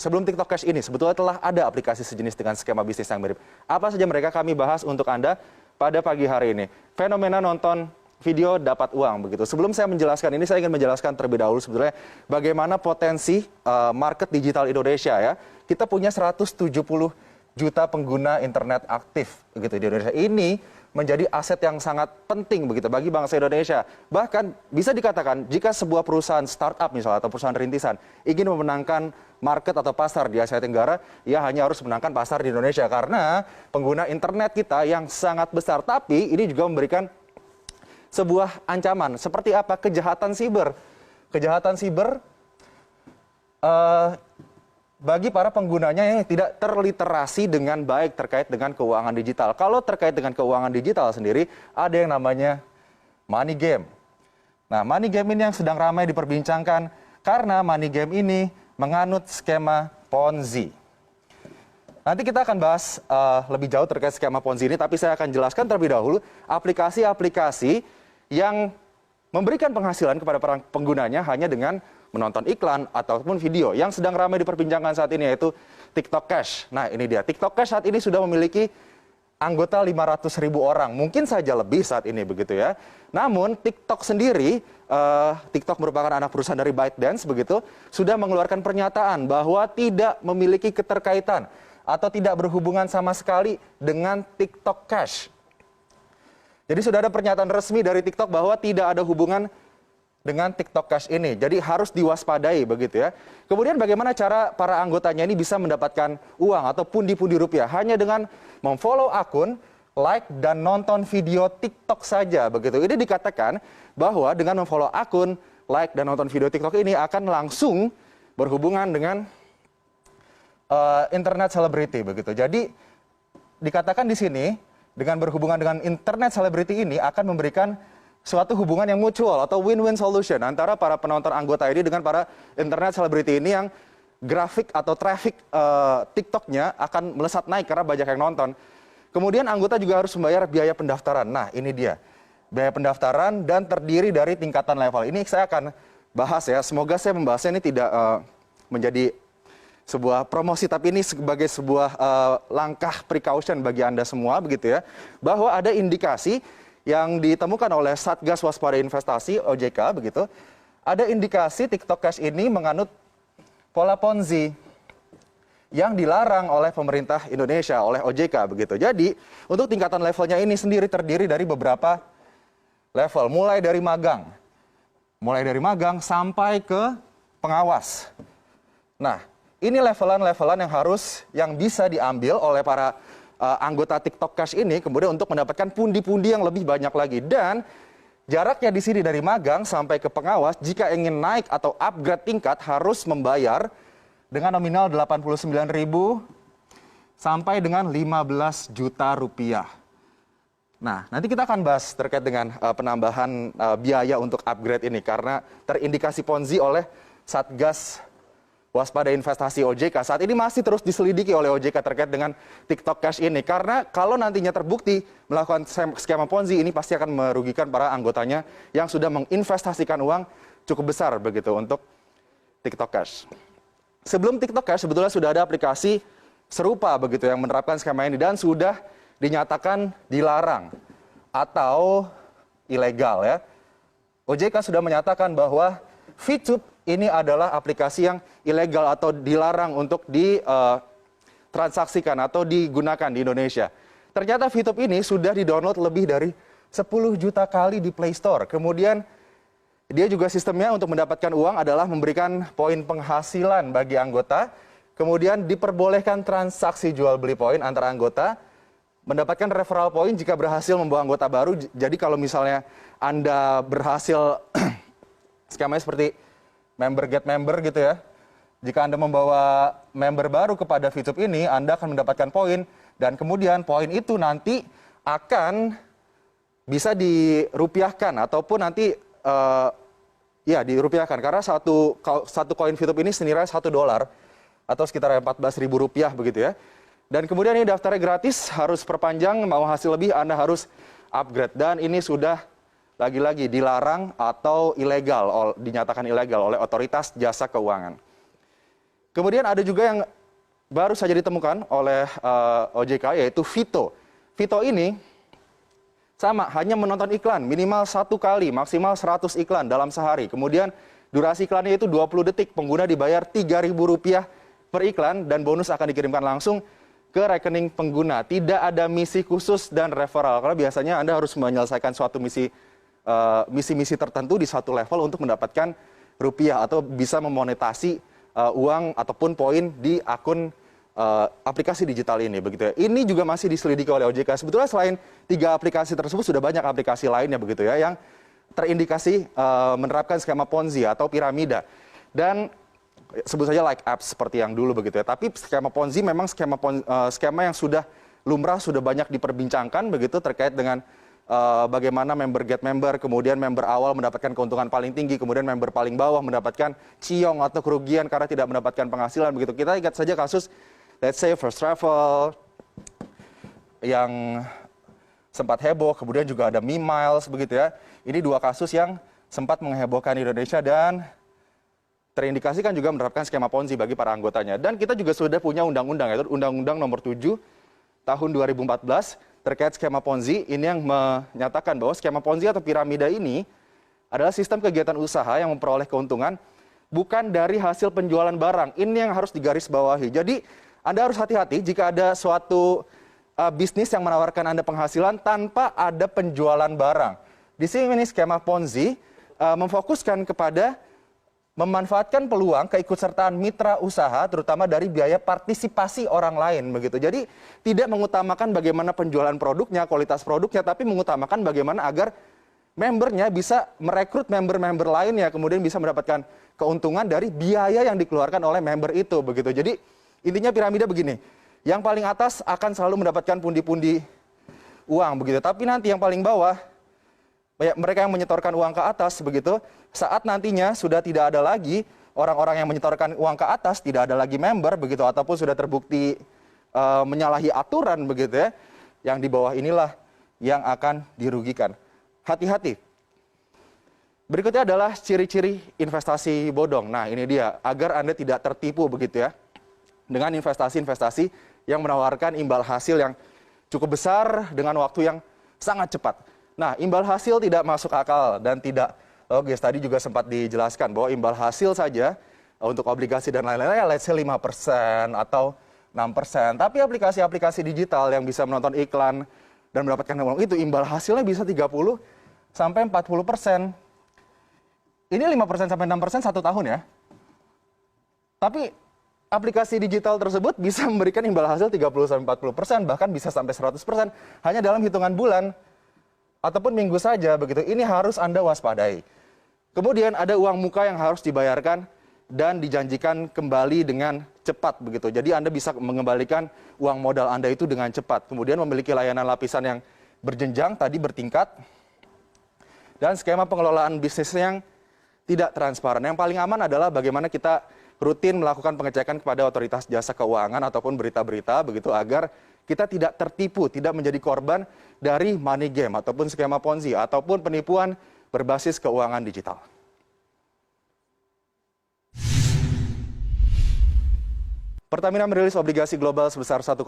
sebelum TikTok Cash ini sebetulnya telah ada aplikasi sejenis dengan skema bisnis yang mirip. Apa saja mereka kami bahas untuk Anda pada pagi hari ini. Fenomena nonton video dapat uang begitu. Sebelum saya menjelaskan ini, saya ingin menjelaskan terlebih dahulu sebetulnya bagaimana potensi market digital Indonesia ya. Kita punya 170 juta pengguna internet aktif begitu di Indonesia. Ini menjadi aset yang sangat penting begitu bagi bangsa Indonesia. Bahkan bisa dikatakan jika sebuah perusahaan startup misalnya atau perusahaan rintisan ingin memenangkan market atau pasar di Asia Tenggara, ia hanya harus menangkan pasar di Indonesia karena pengguna internet kita yang sangat besar. Tapi ini juga memberikan sebuah ancaman. Seperti apa? Kejahatan siber. Kejahatan siber bagi para penggunanya yang tidak terliterasi dengan baik terkait dengan keuangan digital. Kalau terkait dengan keuangan digital sendiri, ada yang namanya money game. Nah, money game ini yang sedang ramai diperbincangkan karena money game ini menganut skema Ponzi. Nanti kita akan bahas lebih jauh terkait skema Ponzi ini, tapi saya akan jelaskan terlebih dahulu aplikasi-aplikasi yang memberikan penghasilan kepada para penggunanya hanya dengan menonton iklan ataupun video. Yang sedang ramai diperbincangkan saat ini yaitu TikTok Cash. Nah, ini dia. TikTok Cash saat ini sudah memiliki anggota 500.000 orang. Mungkin saja lebih saat ini begitu ya. Namun TikTok sendiri, TikTok merupakan anak perusahaan dari ByteDance begitu, sudah mengeluarkan pernyataan bahwa tidak memiliki keterkaitan atau tidak berhubungan sama sekali dengan TikTok Cash. Jadi sudah ada pernyataan resmi dari TikTok bahwa tidak ada hubungan dengan TikTok Cash ini. Jadi harus diwaspadai begitu ya. Kemudian bagaimana cara para anggotanya ini bisa mendapatkan uang atau pundi-pundi rupiah? Hanya dengan memfollow akun, like, dan nonton video TikTok saja begitu. Ini dikatakan bahwa dengan memfollow akun, like, dan nonton video TikTok ini akan langsung berhubungan dengan internet celebrity begitu. Jadi dikatakan di sini dengan berhubungan dengan internet celebrity ini akan memberikan suatu hubungan yang mutual atau win-win solution antara para penonton anggota ini dengan para internet celebrity ini yang grafik atau traffic TikToknya akan melesat naik karena banyak yang nonton. Kemudian anggota juga harus membayar biaya pendaftaran. Nah, ini dia. Biaya pendaftaran dan terdiri dari tingkatan level. Ini saya akan bahas ya. Semoga saya membahasnya ini tidak menjadi sebuah promosi, tapi ini sebagai sebuah langkah precaution bagi Anda semua begitu ya. Bahwa ada indikasi yang ditemukan oleh Satgas Waspada Investasi OJK begitu, ada indikasi TikTok Cash ini menganut pola Ponzi yang dilarang oleh pemerintah Indonesia, oleh OJK begitu. Jadi untuk tingkatan levelnya ini sendiri terdiri dari beberapa level, mulai dari magang sampai ke pengawas. Nah, ini levelan-levelan yang bisa diambil oleh para anggota TikTok Cash ini kemudian untuk mendapatkan pundi-pundi yang lebih banyak lagi. Dan jaraknya di sini dari magang sampai ke pengawas, jika ingin naik atau upgrade tingkat harus membayar dengan nominal 89.000 sampai dengan 15 juta rupiah. Nah, nanti kita akan bahas terkait dengan penambahan biaya untuk upgrade ini karena terindikasi Ponzi oleh Satgas Waspada Investasi OJK. Saat ini masih terus diselidiki oleh OJK terkait dengan TikTok Cash ini. Karena kalau nantinya terbukti melakukan skema Ponzi ini pasti akan merugikan para anggotanya yang sudah menginvestasikan uang cukup besar begitu untuk TikTok Cash. Sebelum TikTok Cash sebetulnya sudah ada aplikasi serupa begitu yang menerapkan skema ini dan sudah dinyatakan dilarang atau ilegal ya. OJK sudah menyatakan bahwa VTube ini adalah aplikasi yang ilegal atau dilarang untuk ditransaksikan atau digunakan di Indonesia. Ternyata VTube ini sudah di-download lebih dari 10 juta kali di Play Store. Kemudian dia juga sistemnya untuk mendapatkan uang adalah memberikan poin penghasilan bagi anggota. Kemudian diperbolehkan transaksi jual beli poin antara anggota. Mendapatkan referral point jika berhasil membawa anggota baru. Jadi kalau misalnya Anda berhasil skemanya seperti member get member gitu ya. Jika Anda membawa member baru kepada VTube ini, Anda akan mendapatkan poin dan kemudian poin itu nanti akan bisa dirupiahkan ataupun nanti dirupiahkan karena satu koin VTube ini senilai $1 atau sekitar 14.000 rupiah begitu ya. Dan kemudian ini daftarnya gratis, harus perpanjang, mau hasil lebih Anda harus upgrade dan ini sudah lagi-lagi dilarang atau ilegal, dinyatakan ilegal oleh otoritas jasa keuangan. Kemudian ada juga yang baru saja ditemukan oleh OJK, yaitu Vito. Vito ini sama, hanya menonton iklan minimal 1 kali, maksimal 100 iklan dalam sehari. Kemudian durasi iklannya itu 20 detik, pengguna dibayar Rp3.000 per iklan dan bonus akan dikirimkan langsung ke rekening pengguna. Tidak ada misi khusus dan referral, karena biasanya Anda harus menyelesaikan suatu misi tertentu di satu level untuk mendapatkan rupiah atau bisa memonetasi uang ataupun poin di akun aplikasi digital ini, begitu ya. Ini juga masih diselidiki oleh OJK. Sebetulnya selain 3 aplikasi tersebut sudah banyak aplikasi lainnya, begitu ya, yang terindikasi menerapkan skema Ponzi atau piramida. Dan sebut saja like apps seperti yang dulu, begitu ya. Tapi skema Ponzi memang skema yang sudah lumrah, sudah banyak diperbincangkan, begitu, terkait dengan bagaimana member get member, kemudian member awal mendapatkan keuntungan paling tinggi, kemudian member paling bawah mendapatkan ciong atau kerugian karena tidak mendapatkan penghasilan, begitu. Kita ingat saja kasus, let's say, First Travel yang sempat heboh, kemudian juga ada Miles, begitu ya. Ini 2 kasus yang sempat menghebohkan Indonesia dan terindikasikan juga menerapkan skema Ponzi bagi para anggotanya. Dan kita juga sudah punya undang-undang, yaitu Undang-Undang Nomor 7 Tahun 2014 terkait skema Ponzi. Ini yang menyatakan bahwa skema Ponzi atau piramida ini adalah sistem kegiatan usaha yang memperoleh keuntungan bukan dari hasil penjualan barang. Ini yang harus digarisbawahi. Jadi Anda harus hati-hati jika ada suatu bisnis yang menawarkan Anda penghasilan tanpa ada penjualan barang. Di sini skema Ponzi memfokuskan kepada memanfaatkan peluang keikutsertaan mitra usaha, terutama dari biaya partisipasi orang lain, begitu. Jadi tidak mengutamakan bagaimana penjualan produknya, kualitas produknya, tapi mengutamakan bagaimana agar membernya bisa merekrut member-member lainnya, kemudian bisa mendapatkan keuntungan dari biaya yang dikeluarkan oleh member itu, begitu. Jadi intinya piramida begini, yang paling atas akan selalu mendapatkan pundi-pundi uang, begitu. Tapi nanti yang paling bawah, mereka yang menyetorkan uang ke atas, begitu, saat nantinya sudah tidak ada lagi orang-orang yang menyetorkan uang ke atas, tidak ada lagi member, begitu, ataupun sudah terbukti menyalahi aturan, begitu ya, yang di bawah inilah yang akan dirugikan. Hati-hati. Berikutnya adalah ciri-ciri investasi bodong. Nah, ini dia, agar Anda tidak tertipu, begitu ya, dengan investasi-investasi yang menawarkan imbal hasil yang cukup besar dengan waktu yang sangat cepat. Nah, imbal hasil tidak masuk akal dan tidak logis. Tadi juga sempat dijelaskan bahwa imbal hasil saja untuk obligasi dan lain-lain, ya let's say 5% atau 6%. Tapi aplikasi-aplikasi digital yang bisa menonton iklan dan mendapatkan uang itu, imbal hasilnya bisa 30 sampai 40%. Ini 5% sampai 6% 1 tahun ya. Tapi aplikasi digital tersebut bisa memberikan imbal hasil 30 sampai 40%, bahkan bisa sampai 100% hanya dalam hitungan bulan ataupun minggu saja, begitu. Ini harus Anda waspadai. Kemudian ada uang muka yang harus dibayarkan dan dijanjikan kembali dengan cepat, begitu. Jadi Anda bisa mengembalikan uang modal Anda itu dengan cepat. Kemudian memiliki layanan lapisan yang berjenjang, tadi bertingkat, dan skema pengelolaan bisnis yang tidak transparan. Yang paling aman adalah bagaimana kita rutin melakukan pengecekan kepada otoritas jasa keuangan ataupun berita-berita, begitu, agar kita tidak tertipu, tidak menjadi korban dari money game ataupun skema Ponzi ataupun penipuan berbasis keuangan digital. Pertamina merilis obligasi global sebesar 1,5